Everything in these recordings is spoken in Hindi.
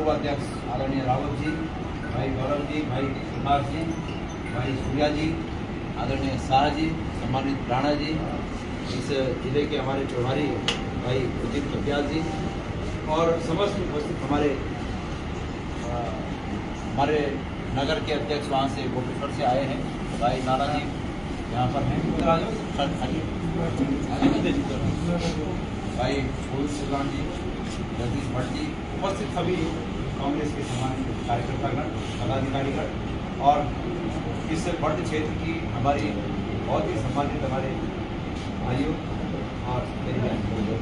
पूर्व अध्यक्ष आदरणीय रावत जी, भाई गौरव जी, भाई कुमार जी, भाई सूर्या जी, आदरणीय शाह जी, सम्मानित राणा जी, इस जिले के हमारे प्रभारी भाई उदित कपियाल जी और समस्त उपस्थित हमारे नगर के अध्यक्ष वहाँ से गोपेश्वर से आए हैं भाई नाना जी यहाँ पर हैं, भाई फूल सुल्तान जी, जगदीश भट्ट जी, उपस्थित सभी कांग्रेस के सम्मानित कार्यकर्तागण, पदाधिकारीगण और इस बड़ क्षेत्र की हमारी बहुत ही सम्मानित हमारे भाइयों और मेरी बहनों,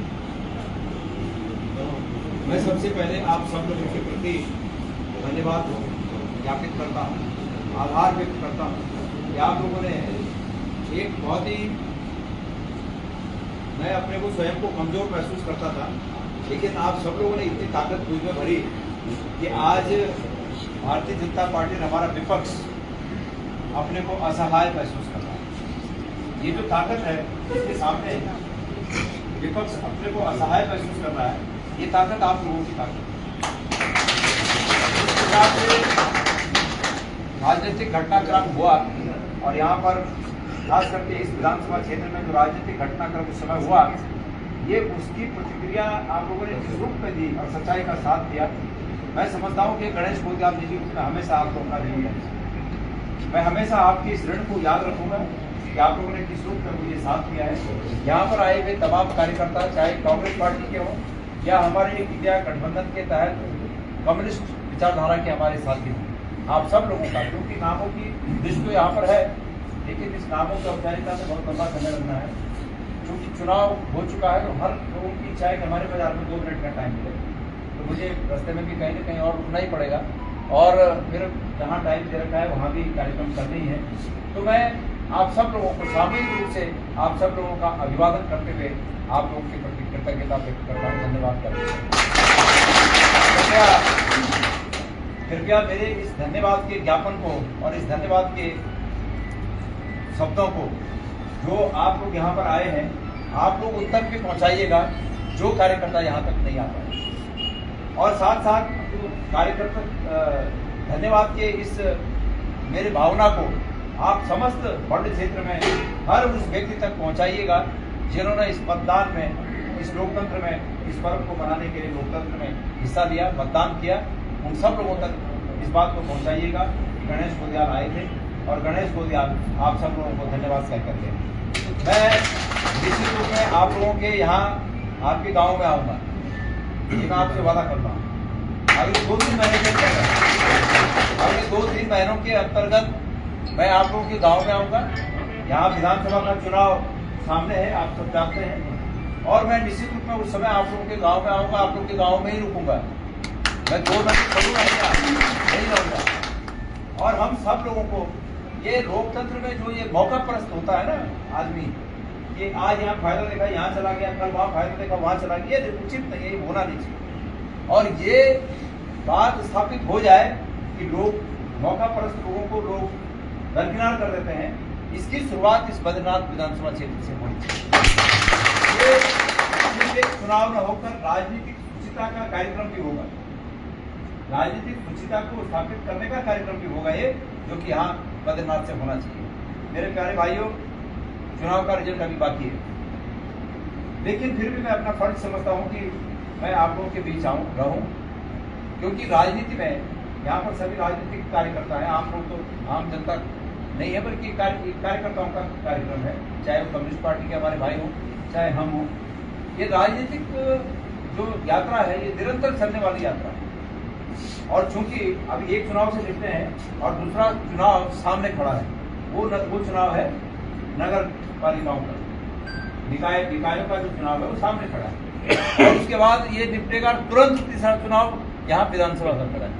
मैं सबसे पहले आप सब लोगों के प्रति धन्यवाद ज्ञापित करता हूँ, आभार व्यक्त करता हूँ कि आप लोगों ने एक बहुत ही, मैं अपने को स्वयं को कमजोर महसूस करता था, लेकिन आप सब लोगों ने इतनी ताकत मुझ में भरी कि आज भारतीय जनता पार्टी ने हमारा विपक्ष अपने को असहाय महसूस कर रहा है। ये जो ताकत है इसके सामने विपक्ष अपने को असहाय महसूस कर रहा है, ये ताकत आप लोगों की ताकत है। राजनीतिक घटनाक्रम हुआ और यहाँ पर खास करके इस विधानसभा क्षेत्र में जो राजनीतिक घटनाक्रम उस समय हुआ, ये उसकी प्रतिक्रिया आप लोगों ने जिस रूप में दी और सच्चाई का साथ दिया, मैं समझता हूँ कि गणेश गोदियाल जी में हमेशा आप लोगों का ऋणी है। मैं हमेशा आपकी इस ऋण को याद रखूंगा कि आप लोगों ने किस रूप में मुझे साथ दिया है। यहाँ पर आए हुए तमाम कार्यकर्ता चाहे कांग्रेस पार्टी के हों या हमारे इंडिया गठबंधन के तहत कम्युनिस्ट विचारधारा के हमारे साथी हों, आप सब लोगों का, क्योंकि नामों की लिस्ट तो यहाँ पर है, लेकिन इस नामों की औपचारिकता में बहुत लंबा समय लगना है। क्योंकि चुनाव हो चुका है तो हर लोगों की इच्छा है कि हमारे बाजार में 2 मिनट का टाइम मिले, तो मुझे रास्ते में भी कहीं ना कहीं और रुकना ही पड़ेगा और फिर जहाँ टाइम दे रखा है वहाँ भी कार्यक्रम करने ही है। तो मैं आप सब लोगों को सामूहिक रूप से आप सब लोगों का अभिवादन करते हुए आप लोगों के प्रति कृतज्ञता व्यक्त करता हूँ, धन्यवाद करता हूँ। कृपया मेरे इस धन्यवाद के ज्ञापन को और इस धन्यवाद के शब्दों को जो आप लोग यहाँ पर आए हैं, आप लोग उन तक भी पहुँचाइएगा जो कार्यकर्ता यहाँ तक नहीं आ पाए। और साथ साथ कार्यकर्ता धन्यवाद के इस मेरे भावना को आप समस्त बड़ क्षेत्र में हर उस व्यक्ति तक पहुँचाइएगा जिन्होंने इस मतदान में, इस लोकतंत्र में, इस पर्व को मनाने के लिए लोकतंत्र में हिस्सा लिया, मतदान किया। उन सब लोगों तक इस बात को पहुँचाइएगा कि गणेश गोदियाल आए थे और गणेश गोदियाल आप सब लोगों को धन्यवाद कह करके मैं निश्चित रूप में आप लोगों के यहाँ आपके गांव में आऊँगा, ये मैं आपसे वादा करता हूँ। अगले 2-3 महीने के अगले 2-3 महीनों के अंतर्गत मैं आप लोगों के गांव में आऊँगा। यहाँ विधानसभा का चुनाव सामने है, आप सब जानते हैं, और मैं निश्चित रूप में उस समय आप लोगों के गाँव में आऊँगा, आप लोगों के गाँव में ही रुकूंगा। मैं 2 मिनट छोड़ूंगा नहीं रहूँगा। और हम सब लोगों को ये लोकतंत्र में जो ये मौका परस्त होता है ना आदमी, ये आज यहाँ फायदा देखा यहाँ चला गया, कल वहाँ फायदा देखा वहाँ चला गया, ये उचित नहीं है, ये होना नहीं चाहिए। और ये बात स्थापित हो जाए कि लोग मौका परस्त लोगों को लोग दरकिनार कर देते हैं, इसकी शुरुआत इस बद्रीनाथ विधानसभा क्षेत्र से होनी चाहिए। ये चुनाव न होकर राजनीतिक सुचिता का कार्यक्रम भी होगा, राजनीतिक सुचिता को स्थापित करने का कार्यक्रम भी होगा ये, जो कि यहाँ बद्रीनाथ से होना चाहिए। मेरे प्यारे भाइयों, चुनाव का रिजल्ट अभी बाकी है, लेकिन फिर भी मैं अपना फर्ज समझता हूँ कि मैं आप लोगों के बीच रहूँ, क्योंकि राजनीति में यहाँ पर सभी राजनीतिक कार्यकर्ता हैं। आप लोग तो आम जनता नहीं है, बल्कि कार्यकर्ताओं का कार्यक्रम है, चाहे वो कम्युनिस्ट पार्टी के हमारे भाई हों, चाहे हम हों। ये राजनीतिक जो यात्रा है ये निरंतर चलने वाली यात्रा है। और चूंकि अभी एक चुनाव से निपटे हैं और दूसरा चुनाव सामने खड़ा है, वो चुनाव है नगर पालिकाओं का, निकायों का जो चुनाव है वो सामने खड़ा है। और उसके बाद ये निपटेगा तुरंत तीसरा चुनाव यहाँ विधानसभा का खड़ा है,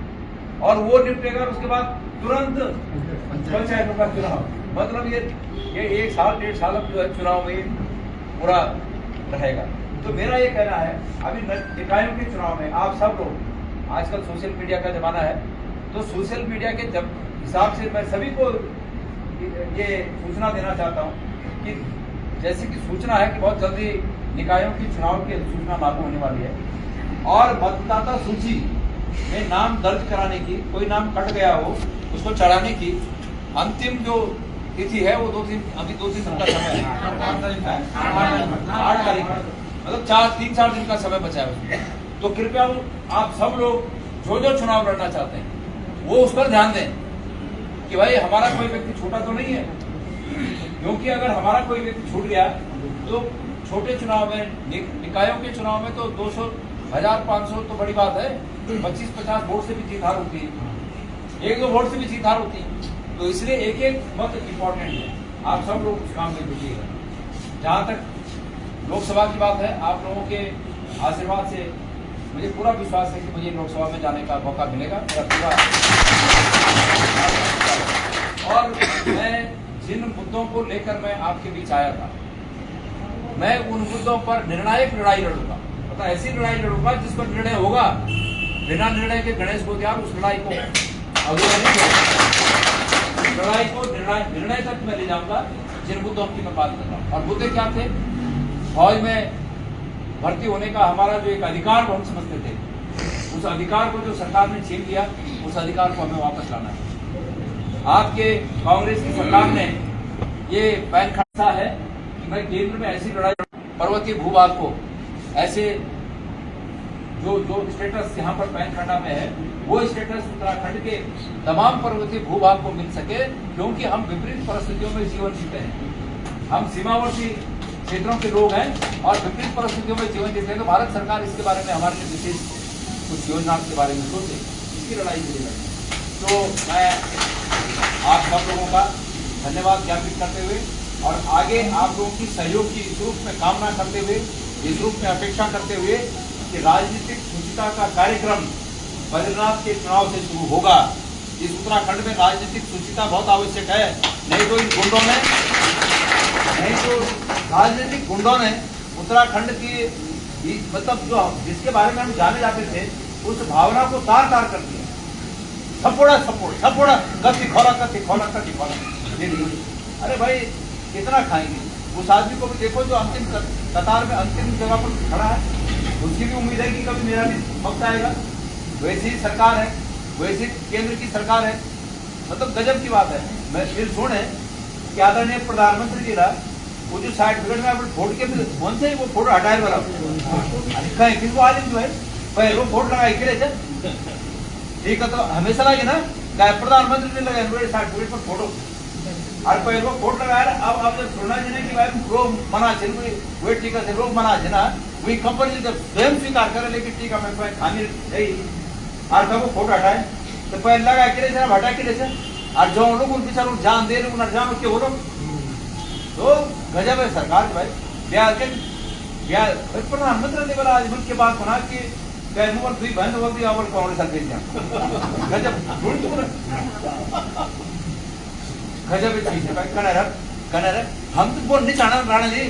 और वो निपटेगा उसके बाद तुरंत पंचायतों का चुनाव। मतलब ये 1 साल 1.5 साल जो है चुनाव में पूरा रहेगा। तो मेरा ये कहना है, अभी निकायों के चुनाव में आप सब लोग, आजकल सोशल मीडिया का जमाना है, तो सोशल मीडिया के हिसाब से मैं सभी को ये सूचना देना चाहता हूँ कि जैसे कि सूचना है कि बहुत जल्दी निकायों की चुनाव की अधिसूचना लागू होने वाली है, और मतदाता सूची में नाम दर्ज कराने की, कोई नाम कट गया हो उसको चढ़ाने की अंतिम जो तिथि है वो 2-3 दिन का समय है, 8 तारीख, मतलब 3-4 दिन का समय बचा है उसमें। तो कृपया आप सब लोग जो चुनाव लड़ना चाहते हैं वो उस पर ध्यान दें कि भाई हमारा कोई व्यक्ति छोटा तो नहीं है, क्योंकि अगर हमारा कोई व्यक्ति छूट गया तो छोटे चुनाव में, निकायों के चुनाव में तो 200, 1000-500 तो बड़ी बात है, 25-50 वोट से भी जीत हार होती है, 1-2 वोट से भी जीत हार होती है। तो इसलिए एक मत इम्पोर्टेंट है, आप सब लोग उस काम में जुटिएगा। जहाँ तक लोकसभा की बात है, आप लोगों के आशीर्वाद से मुझे पूरा विश्वास है कि मुझे लोकसभा में जाने का मौका मिलेगा, मेरा पूरा। और मैं जिन मुद्दों को लेकर मैं आपके बीच आया था, मैं उन मुद्दों पर निर्णायक लड़ाई लड़ूंगा, मतलब ऐसी लड़ाई लड़ूंगा जिस पर निर्णय होगा। बिना निर्णय के गणेश गोतियार उस लड़ाई को अधूरा नहीं होगा। लड़ाई को निर्णय तक मैं ले जाऊंगा जिन मुद्दों की मैं बात कर रहा हूँ। और मुद्दे क्या थे? फौज में भर्ती होने का हमारा जो एक अधिकार हम समझते थे, उस अधिकार को जो सरकार ने छीन लिया, उस अधिकार को हमें वापस लाना है। आपके कांग्रेस की सरकार ने ये पैन खाता है कि मैं केंद्र में ऐसी लड़ाई, पर्वतीय भूभाग को ऐसे जो स्टेटस यहाँ पर पैन खाता में है वो स्टेटस उत्तराखंड के तमाम पर्वतीय भूभाग को मिल सके, क्योंकि हम विपरीत परिस्थितियों में जीवन जीते हैं। हम सीमावर्ती क्षेत्रों के लोग हैं और विपरीत परिस्थितियों में जीवन जीते हैं। तो भारत सरकार इसके बारे में हमारे लिए विशेष कुछ योजना के बारे में सोचे, इसकी लड़ाई के लिए। तो मैं आप सब लोगों का धन्यवाद ज्ञापित करते हुए और आगे आप लोगों की सहयोग की इस रूप में कामना करते हुए, इस रूप में अपेक्षा करते हुए कि राजनीतिक शुचिता का कार्यक्रम बद्रीनाथ के चुनाव से शुरू होगा। इस उत्तराखंड में राजनीतिक शुचिता बहुत आवश्यक है, नहीं तो इन गुंडों ने, राजनीतिक गुंडों ने उत्तराखंड की मतलब जो जिसके बारे में हम जाने जाते थे उस भावना को तार तार कर दिया। सपोड़ा कति खोला। अरे भाई कितना खाएंगे? उस आदमी को भी देखो जो अंतिम कतार में अंतिम जगह पर खड़ा है, उसकी भी उम्मीद है कि कभी मेरा भी वक्त आएगा। वैसी ही सरकार है, वैसी केंद्र की सरकार है, मतलब गजब की बात है। मैं फिर सुने कि आदरणीय प्रधानमंत्री जी वो जो सर्टिफिकेट में अपने वोट के कौन से वो फोटो हटाए वाला कहीं किसको आदमी जो है पहले वो वोट लगाए के ठीक है, तो हमेशा लगे ना प्रधानमंत्री ने लगाए सर्टिफिकेट पर फोटो और पहले वो वोट लगाया। अब जब सुनना चाहिए कि भाई लोग मना वे टीका से लोग मना ना वही कंपनी जब स्वयं स्वीकार करे, लेकिन टीका में कोई खामी नहीं और कब वो फोटो हटाए तो पहले लगा के हटा के और जो लोग उन पिछले लोग जान दे रहे जान के वो लोग तो गजब है सरकार भाई। बिहार प्रधानमंत्री ने बोला आज मुल्क के बाद बना कि दुई बहन बोलती अवल कांग्रेस गजब गजब चीज है भाई। कनर हम तो बोल नहीं चाहना राणा जी,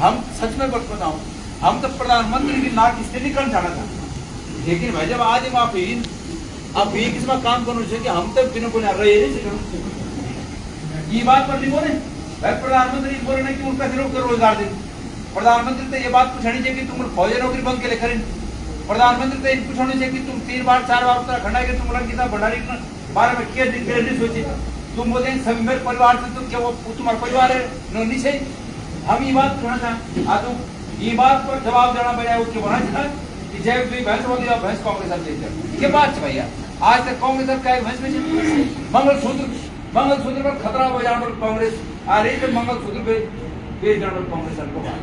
हम सच में बताऊं हम तो प्रधानमंत्री की नाक इसलिए नहीं करना चाहना था, लेकिन भाई जब आज आप ये किसमें काम करना चाहिए कि हम तो बिना बोले रहे ये बात पर नहीं बोले भाई। प्रधानमंत्री बोले नहीं कि उनका लोग रोजगार दें। प्रधानमंत्री तो ये बात पूछनी चाहिए कि तुम फौजी नौकरी बंद के लिए करें। प्रधानमंत्री तो ये पूछनी चाहिए कि तुम 3 बार 4 बार उत्तराखंड आए तुम गीता भंडारी बारे में क्या नहीं सोचे। तुम बोले सभी मेरे परिवार से तुम क्या वो तुम्हारा परिवार है नहीं सही। हम ये बात कहना चाहें तुम ये बात पर जवाब देना बजाय उसके बना था कि जय भी भैंस बोल दिया भैंस कांग्रेस ये बात भैया। आज तक कांग्रेस का भैंस बेचे मंगलसूत्र पर खतरा हो जाने पर कांग्रेस आ रही है। मंगलसूत्र पे बेच जाने पर कांग्रेस को बात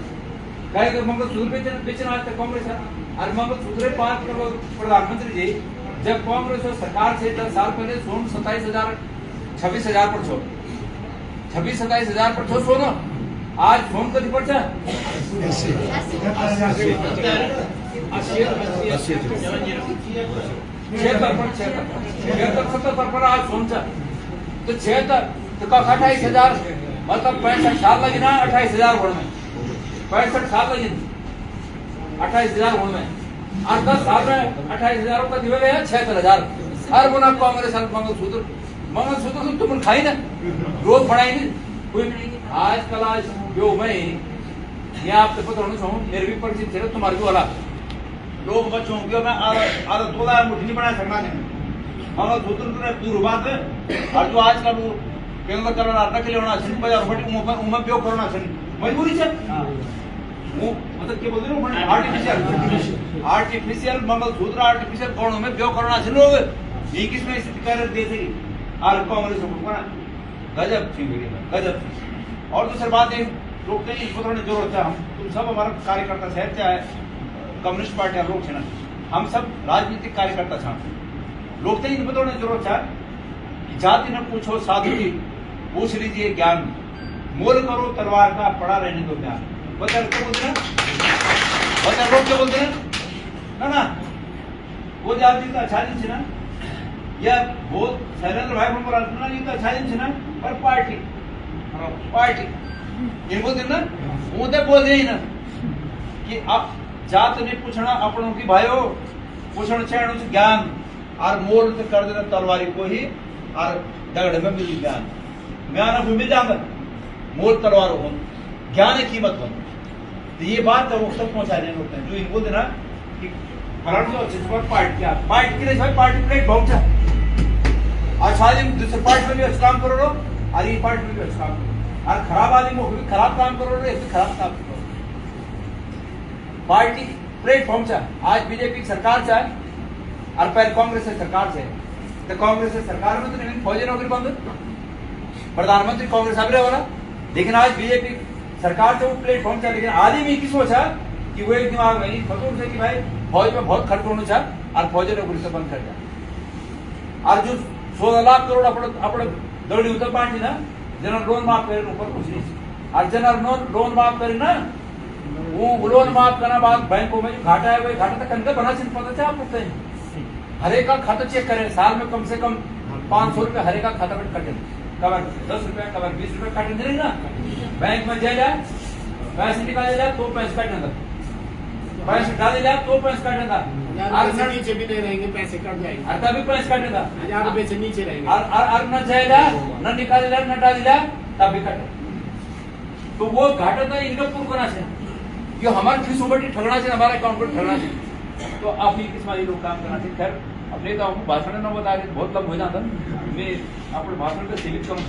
मंगलसूत्र बेचना आज तक कांग्रेस है। और मंगलसूत्र बात करो प्रधानमंत्री जी जब कांग्रेस और सरकार से 10 साल पहले सोन 26,000 पर छो 26-27,000 पर छो सोना आज फोन कभी पड़ता 76 पर आज फोन तो 76 तो 28,000 मतलब 65 साल लगे ना 28,000 वोट में 65 साल लगे 28,000 वोट में और 10 साल में 28,000 का दिवे गया 76,000 हर गुना कांग्रेस मंगलसूत्र तो तुम खाई ना रोज बढ़ाएंगे कोई आजकल आज जो मैं ये आपको पता होना चाहूँ मेरे भी परिचित थे तुम्हारे भी वाला लोग बच्चों को मैं आधा तोला मुट्ठी नहीं बना सकना नहीं मगर सूत्र दूर बात है और जो आज का वो केंद्र करना रख ले होना सिर्फ बाजार बटी उमा उपयोग करना चाहिए मजबूरी है वो मतलब क्या बोलते हैं आर्टिफिशियल मंगलसूत्र आर्टिफिशियल कौन में उपयोग करना चाहिए लोग ये किसमें स्थिति कर दे थे और कांग्रेस को गजब थी गजब और दूसरी बात है लोग नहीं पकड़ने की जरूरत है हम तुम सब हमारा कार्यकर्ता शहर चाहे कम्युनिस्ट पार्टी लोग ना हम सब राजनीतिक कार्यकर्ता छा लोग तो इन पकड़ने की जरूरत है कि जाति न पूछो साधु की पूछ लीजिए ज्ञान मोल करो तलवार का पड़ा रहने दो ज्ञान बता क्या बोलते हैं बता लोग क्या बोलते हैं ना वो जाति तो अच्छा दिन ना या बहुत शैलेंद्र भाई को ना ये तो अच्छा दिन ना पर पार्टी ये बोलते ना वो तो बोल रहे ना कि अब जात ने पूछना अपनों की भाइयों पूछना चाहिए ज्ञान और मोल तो कर देना तलवारी को ही और दगड़ में मिल ज्ञान ज्ञान अब मिल जाता मोल तलवार हो ज्ञान की कीमत हो तो ये बात वो सब पहुंचाने होते हैं जो इन बोलते ना कि पार्टी क्या पार्टी के लिए पार्टी प्लेट पहुंचा अच्छा दूसरे पार्टी में भी अच्छा काम करो और ये पार्टी में भी अच्छा काम करो और खराब आदमी को भी खराब काम करो खराब काम करो पार्टी प्लेटफॉर्म चाहे आज बीजेपी की सरकार चाहे और पहले कांग्रेस की सरकार से तो कांग्रेस की सरकार में तो नहीं फौजी नौकरी बंद प्रधानमंत्री कांग्रेस आगे वाला लेकिन आज बीजेपी सरकार से वो प्लेटफॉर्म चाहे लेकिन आदमी की सोचा कि वो एक दिमाग में फतूर से कि भाई फौज में बहुत खर्च होना चाहे और फौजी नौकरी से बंद कर जाए और जो 16 लाख करोड़ अपने दौड़ी उतर पार्टी ना जनरल लोन माफ करे ऊपर कुछ नहीं और जनरल लोन माफ करे ना वो लोन माफ करना बाद बैंकों में जो घाटा है वही घाटा तक कंधे बना चाहिए पता है आपको हर एक का खाता चेक करें साल में कम से कम 500 रुपए हर एक का खाता कटे कबर 10 रुपए कबर 20 रुपए काटे नहीं ना बैंक में जाए पैसे निकाले जाए तो पैसे काटने पैसे डाले जाए तो पैसे काटने था नीचे भी नहीं रहेंगे पैसे कट जाएंगे तभी पैसे काटने था 1000 रुपए से नीचे रहेंगे और न जाएगा न निकाले जाए न डाले जाए तभी कटे तो वो घाटा था इनका पूर्ण करना चाहिए जो हमारे फीस उबटी ठगना चाहिए हमारे अकाउंट पर ठगना चाहिए तो आप ये किस लोग काम करना चाहिए खैर अब नहीं तो भाषण न बता रहे बहुत लंब हो जाता मैं अपने भाषण को सीमित करूँ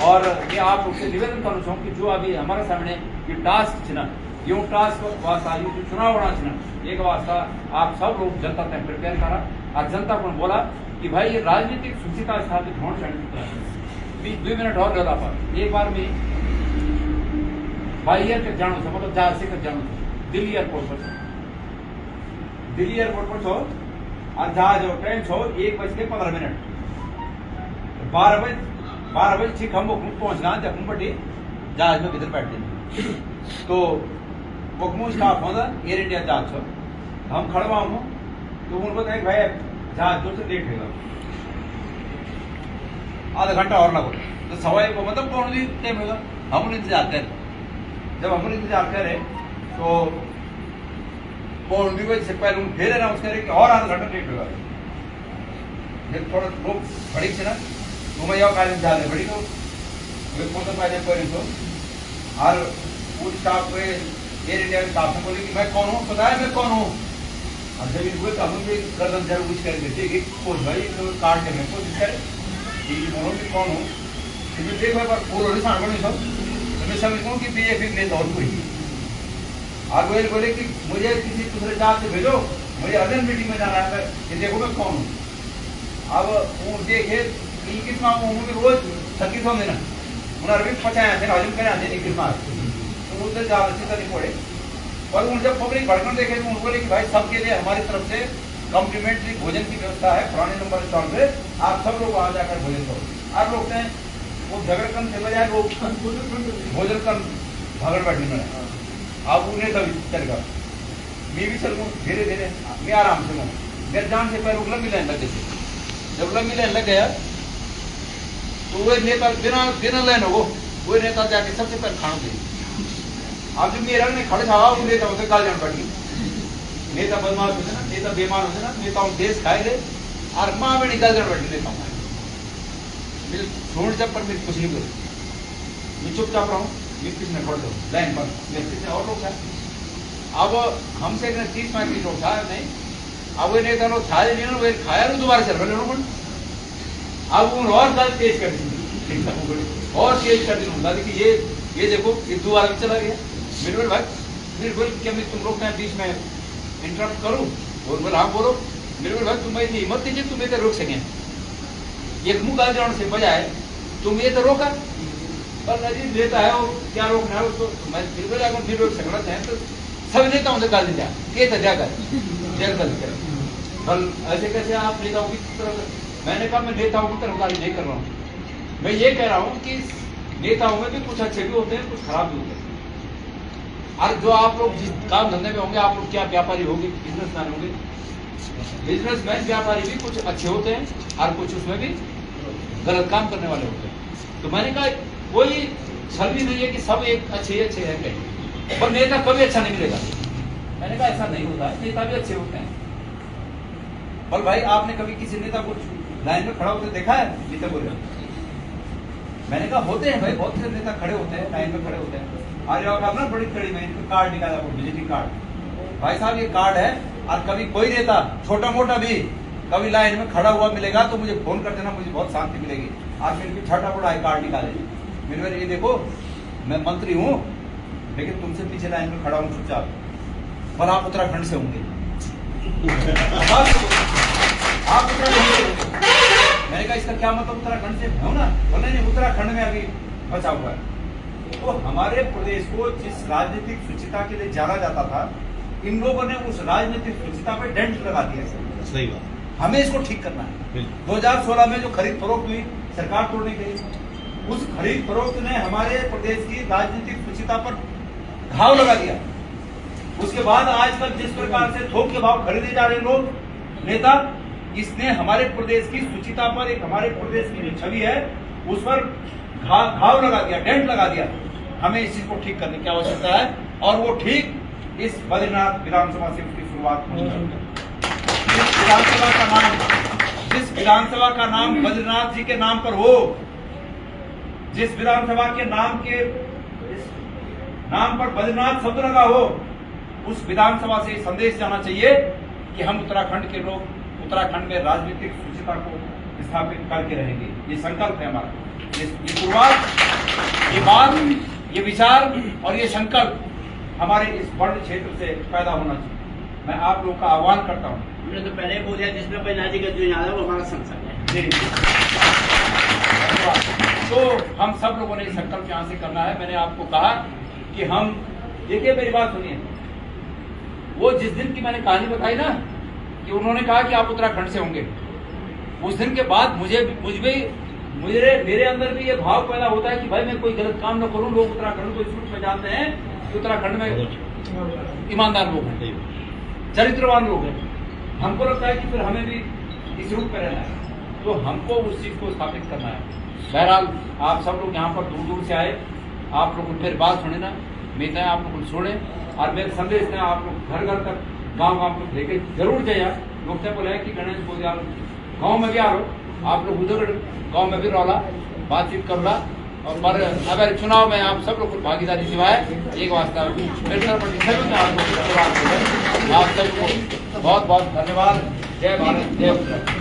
और ये आप लोग से निवेदन करना चाहूँ कि जो अभी हमारे सामने ये टास्क छे ना यूं टास्क वास्ता ये जो चुनाव होना छे ना एक वास्ता आप सब लोग जनता तक प्रिपेयर करा और जनता को बोला कि भाई ये राजनीतिक सुचिता स्थापित होना चाहिए 2 मिनट और लगा पर एक बार में बाई एयर तक जाना था मतलब जहाज से जाना था दिल्ली एयरपोर्ट पर छो और जहाज ट्रेन छो 1:15 12 बजे ठीक हम पहुंचना जब पट्टी जहाज में भीतर बैठते तो वो स्टाफ होता एयर इंडिया जहाज छो हम खड़वा हूँ तो उनको कहे भाई जहाज जो से लेट होगा आधा घंटा और लगो तो सवाई को मतलब कौन भी टाइम होगा हम इंतजार करें जब हम इंतजार करें तो पौड़ी बजे से पहले फिर अनाउंस करें कि और आधा घंटा लेट होगा जब थोड़ा लोग बड़ी से ना तो मैं यह कार्य जा रहे बड़ी तो वे कौन पहले करें तो और वो स्टाफ पे एयर इंडिया के स्टाफ ने बोले कि मैं कौन हूँ पता है मैं कौन हूँ और जब इनको तो हम भी गर्दन जरूर कुछ कर देते कि कोच भाई तो कार्ड देने कोशिश करे कि बोलो कि कौन हूँ क्योंकि देखो पर पूरा नहीं सांभ नहीं सब तो मैं समझता हूँ कि बीजेपी ने और कोई और वो बोले कि मुझे किसी दूसरे जात से भेजो मुझे अर्जेंट मीटिंग में जाना है कि देखो मैं कौन हूँ अब वो देखे कि कितना रोज 36 देना उन्हें भी पचाया थे हजम करे आते नहीं कितना तो उधर ज्यादा चिंता नहीं पड़े और उन जब पब्लिक भड़कन देखे तो उनको बोले कि भाई सबके लिए हमारी तरफ से कॉम्प्लीमेंट्री भोजन की व्यवस्था है पुराने नंबर स्टॉल पे आप सब लोग वहां जाकर भोजन करो आप लोग वो झगड़ कम से बजाय लोग भोजन कम भगड़ बैठने में आप उन्हें तभी चलेगा मैं भी चलूँ धीरे धीरे मैं आराम से मेरे जान से पहले लंबी लाइन लग गई जब लंबी लाइन लग गया तो वो नेता बिना लाइन हो वो नेता जाके सबसे पहले खाना दे आप जो मेरा ने खड़े था वो नेता होते गाल जान पड़ी नेता बदमाश होते ना नेता बेमान होते ना नेता देश खाए गए और माँ में निकाल कर बैठ लेता हूँ छोड़ जब पर मेरी कुछ नहीं बोली मैं चुपचाप रहा हूँ मैं किसने छोड़ दो लाइन पर मेरे किसने और लोग हैं अब हमसे 30-35 लोग था नहीं, अब वो नेता लोग था नहीं, वो खाया दोबारा चल रहे लोग, अब उन और गल तेज कर दी और तेज कर दी उनका कि ये देखो ये दोबारा भी चला गया। मेरे बोले भाई फिर बोल क्या मैं तुम लोग मैं बीच में इंटरप्ट करूं, और बोले हाँ बोलो। मेरे बोले भाई तुम्हें इतनी हिम्मत दीजिए तुम ये तो रोक सकें, एक मुँह गाल जाने से बजाय तुम ये तो रोका, पर नजीब लेता है और क्या रोकना है उसको। मैं फिर बोला अगर फिर रोक सकना चाहें तो सब नेताओं से गाल दिया के तो जाकर जेल कर कल ऐसे कैसे आप नेताओं की तरफ। मैंने कहा मैं नेताओं की तरफ गाली नहीं कर रहा हूँ, मैं ये कह रहा हूँ कि नेताओं में भी कुछ अच्छे भी होते हैं कुछ खराब भी होते हैं। और जो आप लोग जिस काम धंधे में होंगे, आप लोग क्या व्यापारी होंगे, बिजनेसमैन होंगे, बिजनेसमैन व्यापारी भी कुछ अच्छे होते हैं और कुछ उसमें भी गलत काम करने वाले होते हैं। तो मैंने कहा कोई छलनी नहीं है कि सब एक अच्छे हैं कहीं, पर नेता कभी अच्छा नहीं मिलेगा। मैंने कहा ऐसा नहीं होता है, नेता भी अच्छे होते हैं। बोल भाई आपने कभी किसी नेता को लाइन में खड़ा होते देखा है? नेता बोले मैंने कहा होते हैं भाई, बहुत से नेता खड़े होते हैं लाइन में खड़े होते हैं। आज ना बड़ी खड़ी में इनको कार्ड निकाला, विजिटिंग कार्ड, भाई साहब ये कार्ड है, और कभी कोई नेता छोटा मोटा भी कभी लाइन में खड़ा हुआ मिलेगा तो मुझे फोन कर देना, मुझे बहुत शांति मिलेगी। आज मेरे छोटा मोटा कार्ड निकाले, मेरे ये देखो मैं मंत्री हूँ लेकिन तुमसे पीछे लाइन में खड़ा हूँ चुपचाप, पर आप उत्तराखंड से होंगे आप उत्तराखंड से होंगे। मैंने कहा इसका क्या मतलब उत्तराखंड से हो ना? बोले नहीं उत्तराखंड में अभी बचा हुआ है। तो हमारे प्रदेश को जिस राजनीतिक सुचिता के लिए जाना जाता था, इन लोगों ने उस राजनीतिक सुचिता पे डेंट लगा दिया। सही बात, हमें इसको ठीक करना है। 2016 में जो खरीद फरोख्त हुई सरकार तोड़ने के लिए, उस खरीद फरोख्त ने हमारे प्रदेश की राजनीतिक सुचिता पर घाव लगा दिया। उसके बाद आजकल जिस प्रकार से थोक के भाव खरीदे जा रहे लोग नेता, इसने हमारे प्रदेश की सुचिता पर, एक हमारे प्रदेश की जो छवि है उस पर घाव लगा दिया, डेंट लगा दिया। हमें इस चीज को ठीक करने की आवश्यकता है, और वो ठीक इस बद्रीनाथ विधानसभा से उसकी शुरुआत होनी चाहिए। जिस विधानसभा का नाम बद्रीनाथ जी के नाम पर हो, जिस विधानसभा के नाम पर बद्रीनाथ शब्द लगा हो, उस विधानसभा से संदेश जाना चाहिए कि हम उत्तराखंड के लोग उत्तराखंड में राजनीतिक सुचिता को स्थापित करके रहेंगे। ये संकल्प है हमारा, ये शुरुआत, ये बात, ये विचार और ये संकल्प हमारे इस वर्ण क्षेत्र से पैदा होना चाहिए। मैं आप लोगों का आह्वान करता हूँ। हमने तो पहले बोला जिसमें बद्रीनाथ जी का जो याद है वो हमारा संसद है। तो हम सब लोगों ने संकल्प यहाँ से करना है। मैंने आपको कहा कि हम, देखिए मेरी बात सुनिए, वो जिस दिन की मैंने कहानी बताई ना कि उन्होंने कहा कि आप उत्तराखंड से होंगे, उस दिन के बाद मेरे अंदर भी ये भाव पैदा होता है कि भाई मैं कोई गलत काम न करूं। लोग उत्तराखंड को इस रूप में जानते हैं कि उत्तराखंड में ईमानदार लोग हैं, चरित्रवान लोग हैं। हमको लगता है कि फिर हमें भी इस रूप में रहना है, तो हमको उस चीज को स्थापित करना है। बहरहाल आप सब लोग यहाँ पर दूर दूर से आए, आप लोग मेरी बात सुने ना, मैं आप लोग सुने, और मेरे संदेश ने आप लोग घर घर तक, गाँव गाँव तक लेके जरूर जाइए। लोग से बोले कि गणेश बोलियाल गाँव में भी आ रहो, आप लोग उधर गाँव में भी रौला बातचीत करला, और पर अगर चुनाव में आप सब लोग भागीदारी सिवाय एक वास्ता आप सबको बहुत बहुत धन्यवाद। जय भारत, जय उत्तराखंड।